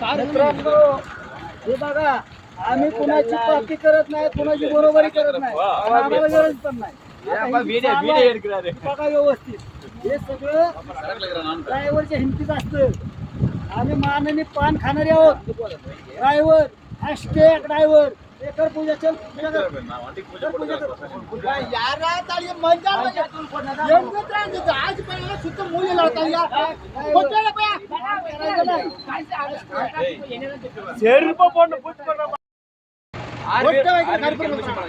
मित्रांनो हे बघा आम्ही कुणाची पार्टी करत नाही कुणाची बरोबरी करत नाही आम्हाला गरज पण नाही बघा व्यवस्थित हे सगळं ड्रायव्हरच्या हिमतीत असतं आम्ही मानाने पान खाणारे आहोत ड्रायव्हर हॅशटॅग ड्रायव्हर एकर पूजा चल पूजा कर पूजा कर यार ताली मजा आज पहिला सुद्धा मुली लावता या कोणाला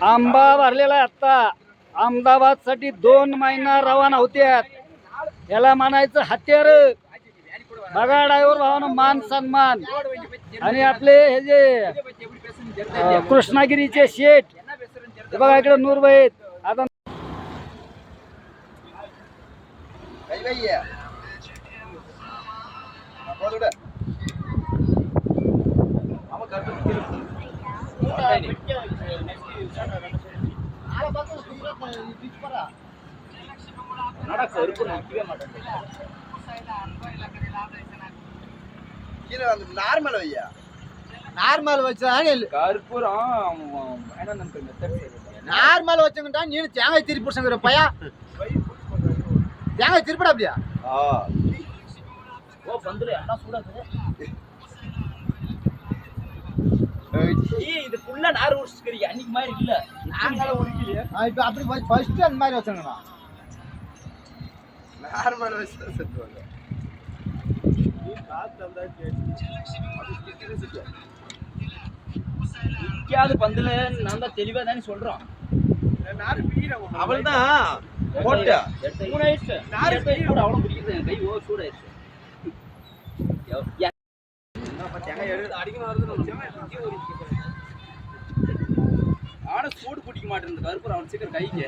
आंबा भरलेला आहे आता अहमदाबाद साठी 2 महिना रवाना होत्यात याला म्हणायचं हत्यार बघा ड्रायव्हर भावानं मान सन्मान आणि आपले हे जे कृष्णागिरीचे शेठ बघा इकडे नूरबाई आहेत आता நார்மல் ஐயா நார்மல் வச்சா கற்பூரம் நார்மல் வச்சுக்கிட்டா நீ தேங்காய் திருப்பி பிடிச்சங்கிற பையா தேங்காய் திருப்படா அப்படியா ஓ பந்துல என்ன சூடாது இது ஃபுல்லா நார் உரிச்சுக்கிறீங்க அன்னைக்கு மாதிரி இல்ல நாங்கள உரிக்கலையே இப்போ அப்படி ஃபர்ஸ்ட் அந்த மாதிரி வச்சங்கண்ணா நார்மல் வச்சு செத்துவாங்க நிக்காத பந்துல நான் தான் தெளிவா தானே சொல்றோம் அவள்தான் போட்டா மூணாயிடுச்சு நார் கூட அவ்வளவு பிடிக்குது கை ஓ சூடாயிடுச்சு ஆனா சூடு பிடிக்க மாட்டேன் கருப்பூர் அவன் சீக்கிரம் கைக்கு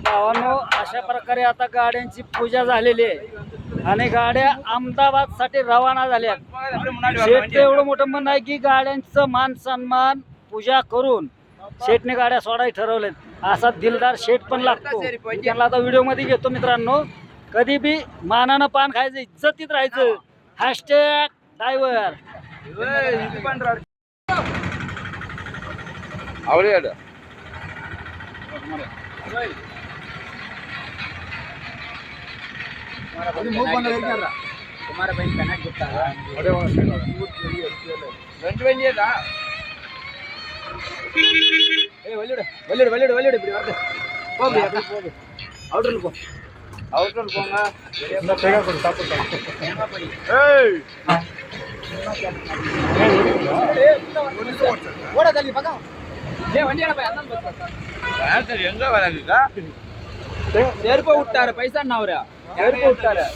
भावांनो अशा प्रकारे आता गाड्यांची पूजा झालेली आहे आणि गाड्या अहमदाबाद साठी रवाना झाल्या शेठचं एवढं मोठं म्हणणं आहे की गाड्यांचं मान सन्मान पूजा करून शेठने गाड्या सोडायला ठरवलेत असा दिलदार शेठ पण लागतो त्यांना आता व्हिडिओ मध्ये घेतो मित्रांनो कधी बी मानानं पान खायचं इज्जतीत राहायचं हॅशटॅग ड्रायव्हर அவளே तुम्हारा भाई कनेक्ट करता है ரெண்டு வண்டியேடா ஏய் வள்ளிடு இப்படி வரது போ அப்படியே போ அவுட்டர்ல போ அவுட்டர் போங்க என்ன பேகா கொடு சாப்பிடு ஏய் ஓட தள்ளி பக்கம் ஏய் வண்டியால போய் அண்ணன் பஸ் பேட்டரி எங்க வராதுக்கா செருப்பு விட்டாரு பைசா என்ன அவரு செருப்பு விட்டாரு